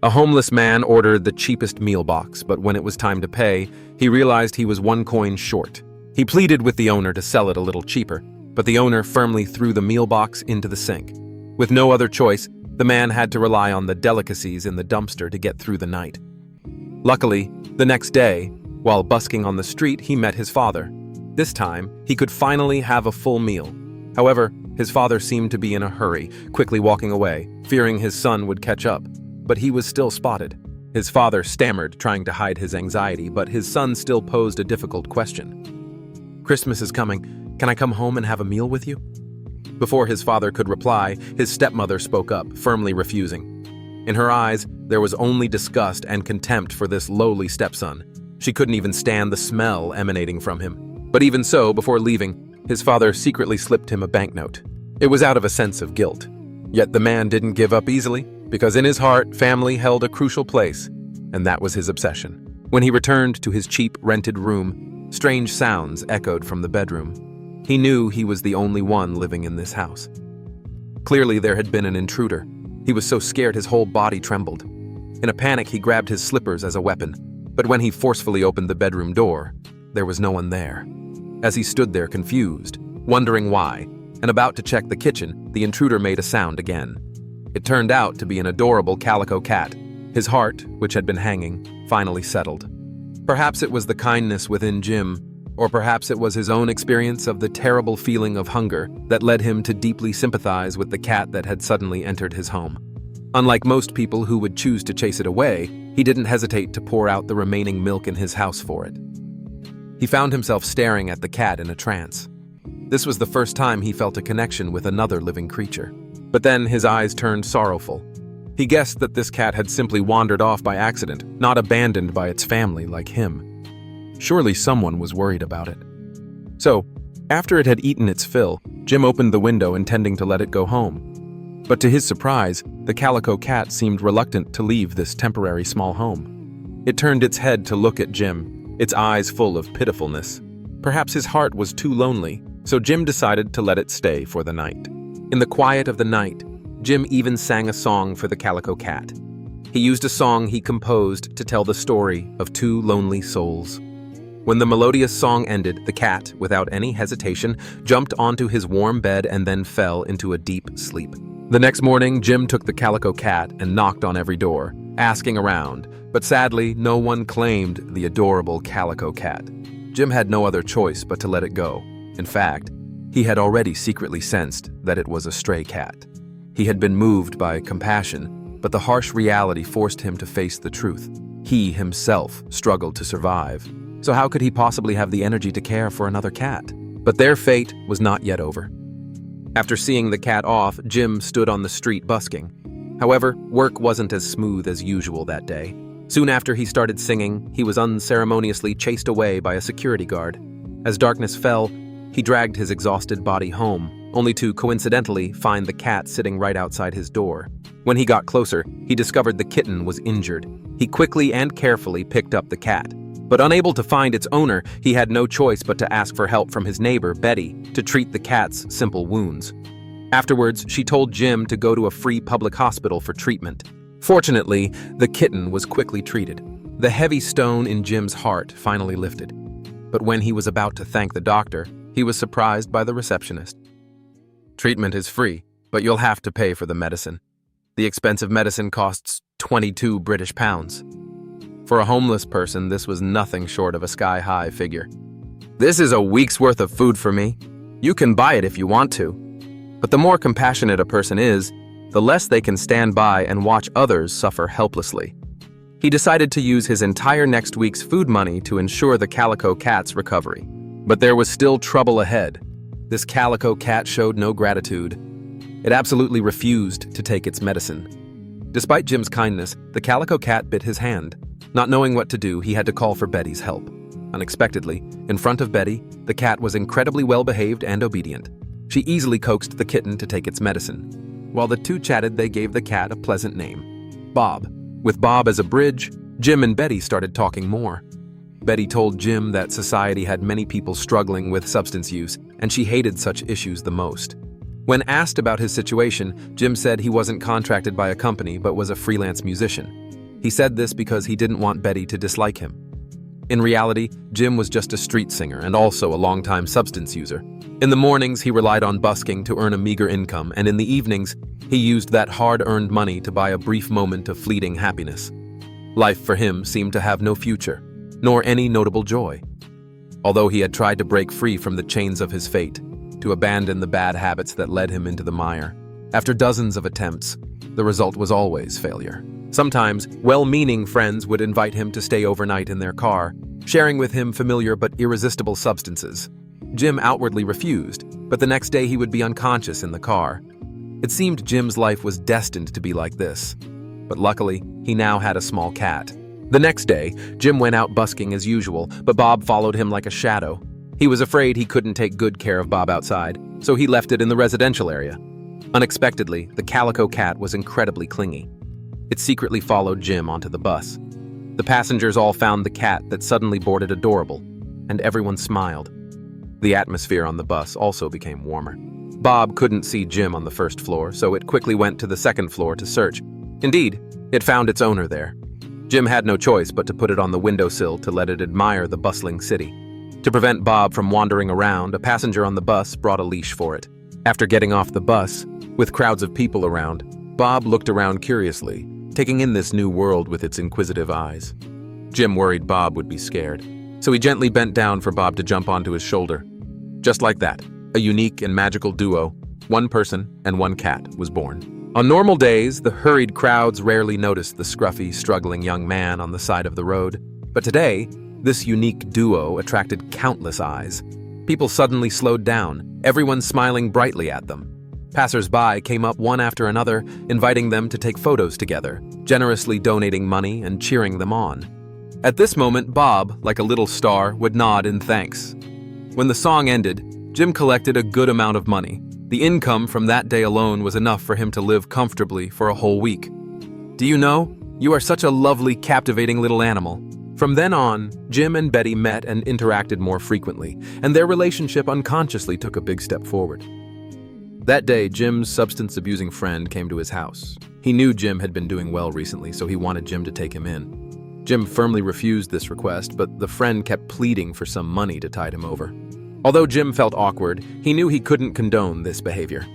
A homeless man ordered the cheapest meal box, but when it was time to pay, he realized he was 1 coin short. He pleaded with the owner to sell it a little cheaper, but the owner firmly threw the meal box into the sink. With no other choice, the man had to rely on the delicacies in the dumpster to get through the night. Luckily, the next day, while busking on the street, he met his father. This time, he could finally have a full meal. However, his father seemed to be in a hurry, quickly walking away, fearing his son would catch up. But he was still spotted. His father stammered, trying to hide his anxiety, but his son still posed a difficult question. "Christmas is coming. Can I come home and have a meal with you?" Before his father could reply, his stepmother spoke up, firmly refusing. In her eyes, there was only disgust and contempt for this lowly stepson. She couldn't even stand the smell emanating from him. But even so, before leaving, his father secretly slipped him a banknote. It was out of a sense of guilt. Yet the man didn't give up easily, because in his heart, family held a crucial place, and that was his obsession. When he returned to his cheap, rented room, strange sounds echoed from the bedroom. He knew he was the only one living in this house. Clearly, there had been an intruder. He was so scared his whole body trembled. In a panic, he grabbed his slippers as a weapon, but when he forcefully opened the bedroom door, there was no one there. As he stood there confused, wondering why, and about to check the kitchen, the intruder made a sound again. It turned out to be an adorable calico cat. His heart, which had been hanging, finally settled. Perhaps it was the kindness within Jim, or perhaps it was his own experience of the terrible feeling of hunger that led him to deeply sympathize with the cat that had suddenly entered his home. Unlike most people who would choose to chase it away, he didn't hesitate to pour out the remaining milk in his house for it. He found himself staring at the cat in a trance. This was the first time he felt a connection with another living creature. But then his eyes turned sorrowful. He guessed that this cat had simply wandered off by accident, not abandoned by its family like him. Surely someone was worried about it. So, after it had eaten its fill, Jim opened the window intending to let it go home. But to his surprise, the calico cat seemed reluctant to leave this temporary small home. It turned its head to look at Jim, its eyes full of pitifulness. Perhaps his heart was too lonely, so Jim decided to let it stay for the night. In the quiet of the night, Jim even sang a song for the calico cat. He used a song he composed to tell the story of two lonely souls. When the melodious song ended, the cat, without any hesitation, jumped onto his warm bed and then fell into a deep sleep. The next morning, Jim took the calico cat and knocked on every door, asking around, but sadly, no one claimed the adorable calico cat. Jim had no other choice but to let it go. In fact, he had already secretly sensed that it was a stray cat. He had been moved by compassion, but the harsh reality forced him to face the truth. He himself struggled to survive. So how could he possibly have the energy to care for another cat? But their fate was not yet over. After seeing the cat off, Jim stood on the street busking. However, work wasn't as smooth as usual that day. Soon after he started singing, he was unceremoniously chased away by a security guard. As darkness fell, he dragged his exhausted body home, only to coincidentally find the cat sitting right outside his door. When he got closer, he discovered the kitten was injured. He quickly and carefully picked up the cat. But unable to find its owner, he had no choice but to ask for help from his neighbor, Betty, to treat the cat's simple wounds. Afterwards, she told Jim to go to a free public hospital for treatment. Fortunately, the kitten was quickly treated. The heavy stone in Jim's heart finally lifted. But when he was about to thank the doctor, he was surprised by the receptionist. "Treatment is free, but you'll have to pay for the medicine. The expensive medicine costs 22 British pounds. For a homeless person, this was nothing short of a sky-high figure. "This is a week's worth of food for me. You can buy it if you want to. But the more compassionate a person is, the less they can stand by and watch others suffer helplessly." He decided to use his entire next week's food money to ensure the calico cat's recovery. But there was still trouble ahead. This calico cat showed no gratitude. It absolutely refused to take its medicine. Despite Jim's kindness, the calico cat bit his hand. Not knowing what to do, he had to call for Betty's help. Unexpectedly, in front of Betty, the cat was incredibly well-behaved and obedient. She easily coaxed the kitten to take its medicine. While the two chatted, they gave the cat a pleasant name, Bob. With Bob as a bridge, Jim and Betty started talking more. Betty told Jim that society had many people struggling with substance use, and she hated such issues the most. When asked about his situation, Jim said he wasn't contracted by a company but was a freelance musician. He said this because he didn't want Betty to dislike him. In reality, Jim was just a street singer and also a longtime substance user. In the mornings, he relied on busking to earn a meager income, and in the evenings, he used that hard-earned money to buy a brief moment of fleeting happiness. Life for him seemed to have no future, nor any notable joy. Although he had tried to break free from the chains of his fate, to abandon the bad habits that led him into the mire, after dozens of attempts, the result was always failure. Sometimes, well-meaning friends would invite him to stay overnight in their car, sharing with him familiar but irresistible substances. Jim outwardly refused, but the next day he would be unconscious in the car. It seemed Jim's life was destined to be like this. But luckily, he now had a small cat. The next day, Jim went out busking as usual, but Bob followed him like a shadow. He was afraid he couldn't take good care of Bob outside, so he left it in the residential area. Unexpectedly, the calico cat was incredibly clingy. It secretly followed Jim onto the bus. The passengers all found the cat that suddenly boarded adorable, and everyone smiled. The atmosphere on the bus also became warmer. Bob couldn't see Jim on the first floor, so it quickly went to the second floor to search. Indeed, it found its owner there. Jim had no choice but to put it on the windowsill to let it admire the bustling city. To prevent Bob from wandering around, a passenger on the bus brought a leash for it. After getting off the bus, with crowds of people around, Bob looked around curiously, taking in this new world with its inquisitive eyes. Jim worried Bob would be scared, so he gently bent down for Bob to jump onto his shoulder. Just like that, a unique and magical duo, one person and one cat, was born. On normal days, the hurried crowds rarely noticed the scruffy, struggling young man on the side of the road. But today, this unique duo attracted countless eyes. People suddenly slowed down, everyone smiling brightly at them. Passers-by came up one after another, inviting them to take photos together, generously donating money and cheering them on. At this moment, Bob, like a little star, would nod in thanks. When the song ended, Jim collected a good amount of money. The income from that day alone was enough for him to live comfortably for a whole week. Do you know, you are such a lovely, captivating little animal. From then on, Jim and Betty met and interacted more frequently, and their relationship unconsciously took a big step forward. That day, Jim's substance-abusing friend came to his house. He knew Jim had been doing well recently, so he wanted Jim to take him in. Jim firmly refused this request, but the friend kept pleading for some money to tide him over. Although Jim felt awkward, he knew he couldn't condone this behavior.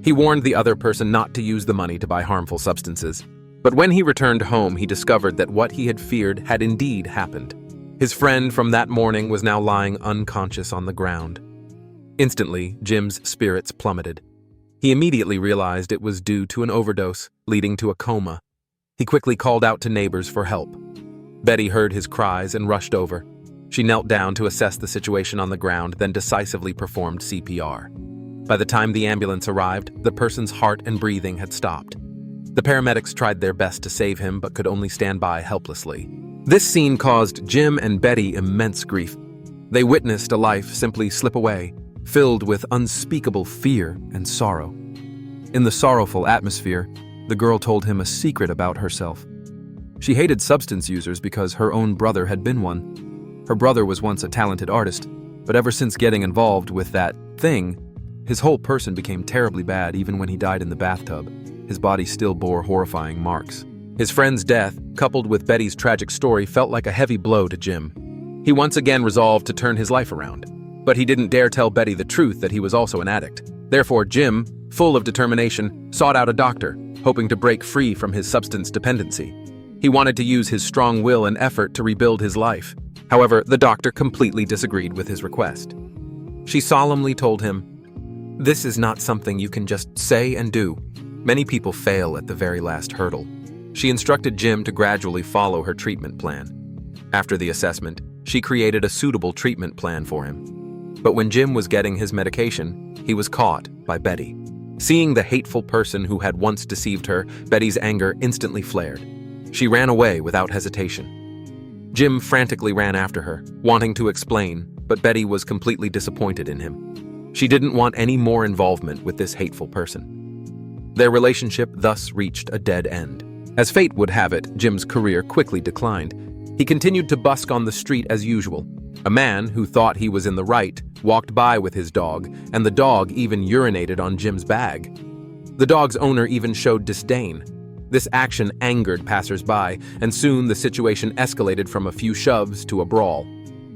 He warned the other person not to use the money to buy harmful substances. But when he returned home, he discovered that what he had feared had indeed happened. His friend from that morning was now lying unconscious on the ground. Instantly, Jim's spirits plummeted. He immediately realized it was due to an overdose, leading to a coma. He quickly called out to neighbors for help. Betty heard his cries and rushed over. She knelt down to assess the situation on the ground, then decisively performed CPR. By the time the ambulance arrived, the person's heart and breathing had stopped. The paramedics tried their best to save him, but could only stand by helplessly. This scene caused Jim and Betty immense grief. They witnessed a life simply slip away, filled with unspeakable fear and sorrow. In the sorrowful atmosphere, the girl told him a secret about herself. She hated substance users because her own brother had been one. Her brother was once a talented artist, but ever since getting involved with that thing, his whole person became terribly bad. Even when he died in the bathtub, his body still bore horrifying marks. His friend's death, coupled with Betty's tragic story, felt like a heavy blow to Jim. He once again resolved to turn his life around, but he didn't dare tell Betty the truth that he was also an addict. Therefore, Jim, full of determination, sought out a doctor, hoping to break free from his substance dependency. He wanted to use his strong will and effort to rebuild his life. However, the doctor completely disagreed with his request. She solemnly told him, "This is not something you can just say and do. Many people fail at the very last hurdle." She instructed Jim to gradually follow her treatment plan. After the assessment, she created a suitable treatment plan for him. But when Jim was getting his medication, he was caught by Betty. Seeing the hateful person who had once deceived her, Betty's anger instantly flared. She ran away without hesitation. Jim frantically ran after her, wanting to explain, but Betty was completely disappointed in him. She didn't want any more involvement with this hateful person. Their relationship thus reached a dead end. As fate would have it, Jim's career quickly declined. He continued to busk on the street as usual. A man who thought he was in the right walked by with his dog, and the dog even urinated on Jim's bag. The dog's owner even showed disdain. This action angered passers-by, and soon the situation escalated from a few shoves to a brawl.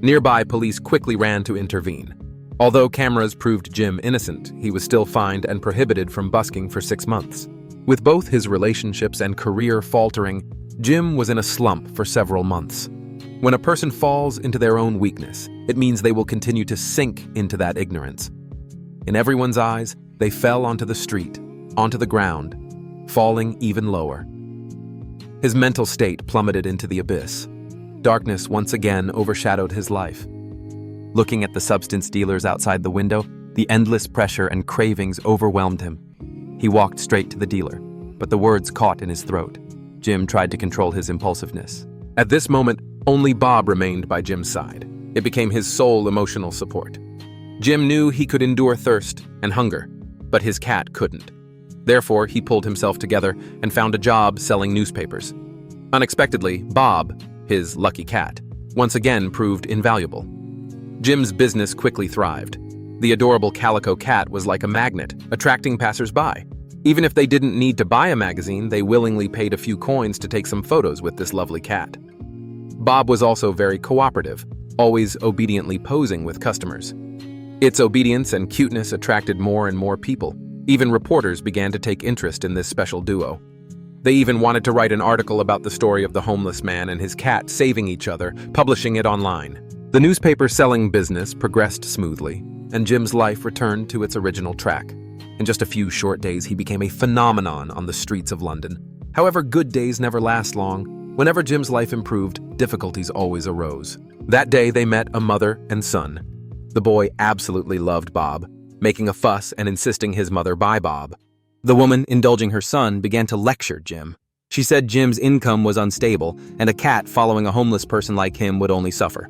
Nearby police quickly ran to intervene. Although cameras proved Jim innocent, he was still fined and prohibited from busking for 6 months. With both his relationships and career faltering, Jim was in a slump for several months. When a person falls into their own weakness, it means they will continue to sink into that ignorance. In everyone's eyes, they fell onto the street, onto the ground, falling even lower. His mental state plummeted into the abyss. Darkness once again overshadowed his life. Looking at the substance dealers outside the window, the endless pressure and cravings overwhelmed him. He walked straight to the dealer, but the words caught in his throat. Jim tried to control his impulsiveness. At this moment, only Bob remained by Jim's side. It became his sole emotional support. Jim knew he could endure thirst and hunger, but his cat couldn't. Therefore, he pulled himself together and found a job selling newspapers. Unexpectedly, Bob, his lucky cat, once again proved invaluable. Jim's business quickly thrived. The adorable calico cat was like a magnet, attracting passers-by. Even if they didn't need to buy a magazine, they willingly paid a few coins to take some photos with this lovely cat. Bob was also very cooperative, always obediently posing with customers. Its obedience and cuteness attracted more and more people. Even reporters began to take interest in this special duo. They even wanted to write an article about the story of the homeless man and his cat saving each other, publishing it online. The newspaper selling business progressed smoothly, and Jim's life returned to its original track. In just a few short days, he became a phenomenon on the streets of London. However, good days never last long. Whenever Jim's life improved, difficulties always arose. That day, they met a mother and son. The boy absolutely loved Bob, making a fuss and insisting his mother buy Bob. The woman, indulging her son, began to lecture Jim. She said Jim's income was unstable, and a cat following a homeless person like him would only suffer.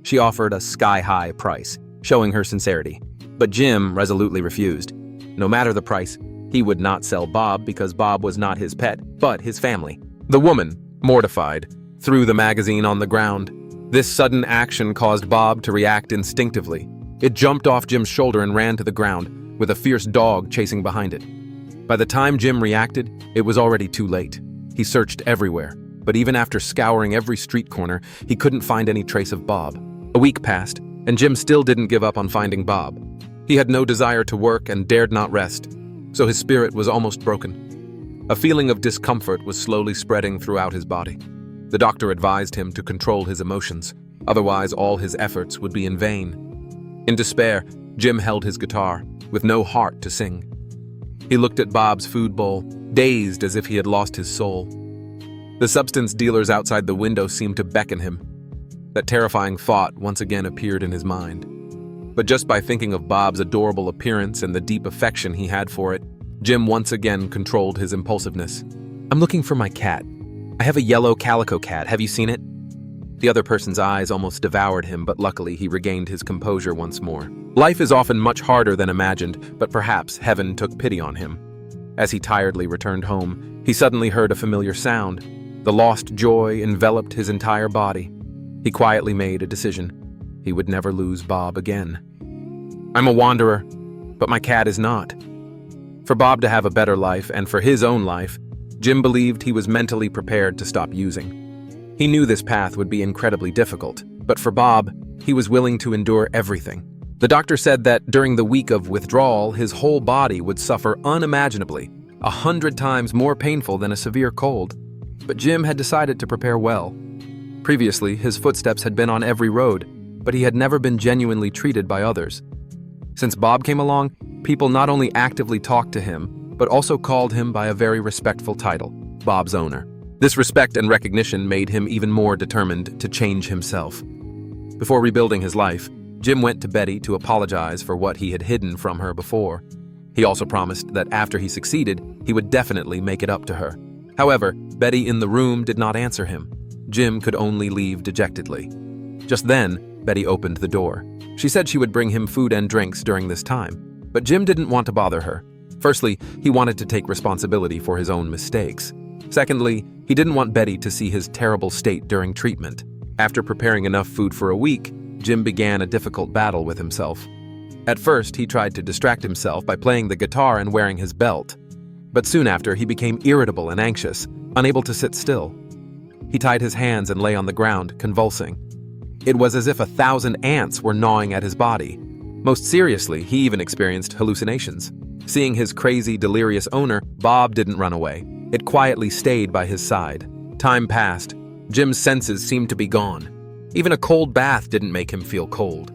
She offered a sky-high price, showing her sincerity. But Jim resolutely refused. No matter the price, he would not sell Bob because Bob was not his pet, but his family. The woman, mortified, threw the magazine on the ground. This sudden action caused Bob to react instinctively. It jumped off Jim's shoulder and ran to the ground, with a fierce dog chasing behind it. By the time Jim reacted, it was already too late. He searched everywhere, but even after scouring every street corner, he couldn't find any trace of Bob. A week passed, and Jim still didn't give up on finding Bob. He had no desire to work and dared not rest, so his spirit was almost broken. A feeling of discomfort was slowly spreading throughout his body. The doctor advised him to control his emotions, otherwise all his efforts would be in vain. In despair, Jim held his guitar, with no heart to sing. He looked at Bob's food bowl, dazed as if he had lost his soul. The substance dealers outside the window seemed to beckon him. That terrifying thought once again appeared in his mind. But just by thinking of Bob's adorable appearance and the deep affection he had for it, Jim once again controlled his impulsiveness. "I'm looking for my cat. I have a yellow calico cat. Have you seen it?" The other person's eyes almost devoured him, but luckily he regained his composure once more. Life is often much harder than imagined, but perhaps heaven took pity on him. As he tiredly returned home, he suddenly heard a familiar sound. The lost joy enveloped his entire body. He quietly made a decision. He would never lose Bob again. "I'm a wanderer, but my cat is not." For Bob to have a better life, and for his own life, Jim believed he was mentally prepared to stop using. He knew this path would be incredibly difficult, but for Bob, he was willing to endure everything. The doctor said that during the week of withdrawal, his whole body would suffer unimaginably, 100 times more painful than a severe cold. But Jim had decided to prepare well. Previously, his footsteps had been on every road, but he had never been genuinely treated by others. Since Bob came along, people not only actively talked to him, but also called him by a very respectful title, Bob's owner. This respect and recognition made him even more determined to change himself. Before rebuilding his life, Jim went to Betty to apologize for what he had hidden from her before. He also promised that after he succeeded, he would definitely make it up to her. However, Betty in the room did not answer him. Jim could only leave dejectedly. Just then, Betty opened the door. She said she would bring him food and drinks during this time, but Jim didn't want to bother her. Firstly, he wanted to take responsibility for his own mistakes. Secondly, he didn't want Betty to see his terrible state during treatment. After preparing enough food for a week, Jim began a difficult battle with himself. At first, he tried to distract himself by playing the guitar and wearing his belt. But soon after, he became irritable and anxious, unable to sit still. He tied his hands and lay on the ground, convulsing. It was as if 1,000 ants were gnawing at his body. Most seriously, he even experienced hallucinations. Seeing his crazy, delirious owner, Bob didn't run away. It quietly stayed by his side. Time passed. Jim's senses seemed to be gone. Even a cold bath didn't make him feel cold.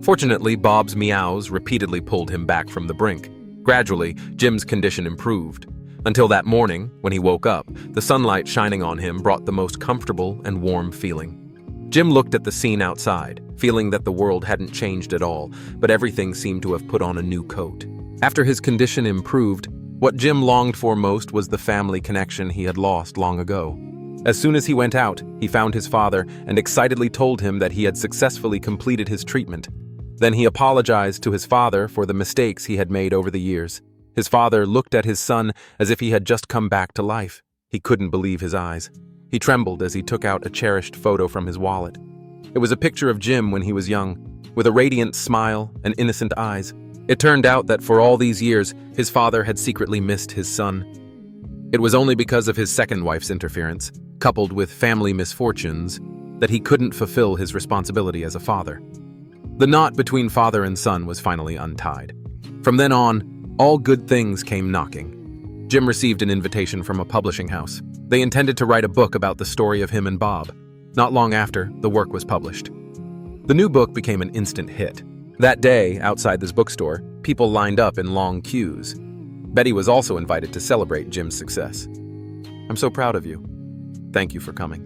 Fortunately, Bob's meows repeatedly pulled him back from the brink. Gradually, Jim's condition improved. Until that morning, when he woke up, the sunlight shining on him brought the most comfortable and warm feeling. Jim looked at the scene outside, feeling that the world hadn't changed at all, but everything seemed to have put on a new coat. After his condition improved, what Jim longed for most was the family connection he had lost long ago. As soon as he went out, he found his father and excitedly told him that he had successfully completed his treatment. Then he apologized to his father for the mistakes he had made over the years. His father looked at his son as if he had just come back to life. He couldn't believe his eyes. He trembled as he took out a cherished photo from his wallet. It was a picture of Jim when he was young, with a radiant smile and innocent eyes. It turned out that for all these years, his father had secretly missed his son. It was only because of his second wife's interference, coupled with family misfortunes, that he couldn't fulfill his responsibility as a father. The knot between father and son was finally untied. From then on, all good things came knocking. Jim received an invitation from a publishing house. They intended to write a book about the story of him and Bob. Not long after, the work was published. The new book became an instant hit. That day, outside this bookstore, people lined up in long queues. Betty was also invited to celebrate Jim's success. "I'm so proud of you. Thank you for coming."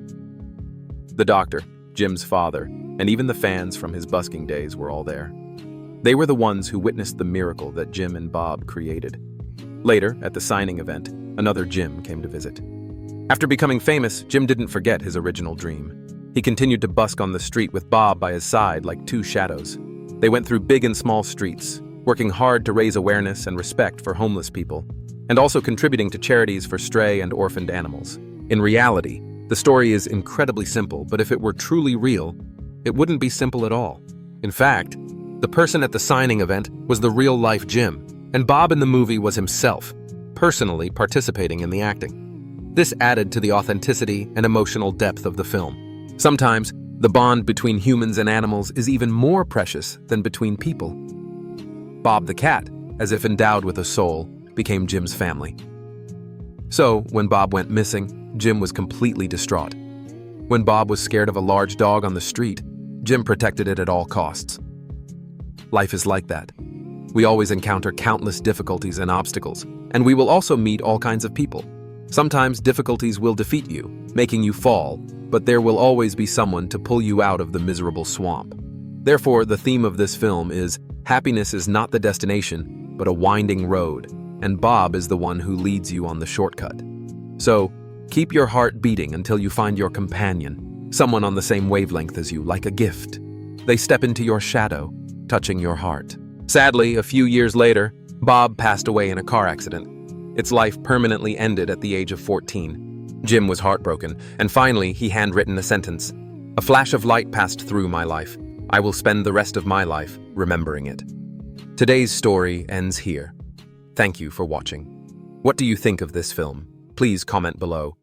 The doctor, Jim's father, and even the fans from his busking days were all there. They were the ones who witnessed the miracle that Jim and Bob created. Later, at the signing event, another Jim came to visit. After becoming famous, Jim didn't forget his original dream. He continued to busk on the street with Bob by his side like two shadows. They went through big and small streets, working hard to raise awareness and respect for homeless people, and also contributing to charities for stray and orphaned animals. In reality, the story is incredibly simple, but if it were truly real, it wouldn't be simple at all. In fact, the person at the signing event was the real-life Jim, and Bob in the movie was himself, personally participating in the acting. This added to the authenticity and emotional depth of the film. Sometimes, the bond between humans and animals is even more precious than between people. Bob the cat, as if endowed with a soul, became Jim's family. So, when Bob went missing, Jim was completely distraught. When Bob was scared of a large dog on the street, Jim protected it at all costs. Life is like that. We always encounter countless difficulties and obstacles, and we will also meet all kinds of people. Sometimes difficulties will defeat you, making you fall, but there will always be someone to pull you out of the miserable swamp. Therefore, the theme of this film is happiness is not the destination, but a winding road, and Bob is the one who leads you on the shortcut. So, keep your heart beating until you find your companion, someone on the same wavelength as you, like a gift. They step into your shadow, touching your heart. Sadly, a few years later, Bob passed away in a car accident. Its life permanently ended at the age of 14. Jim was heartbroken, and finally he handwritten a sentence. "A flash of light passed through my life. I will spend the rest of my life remembering it." Today's story ends here. Thank you for watching. What do you think of this film? Please comment below.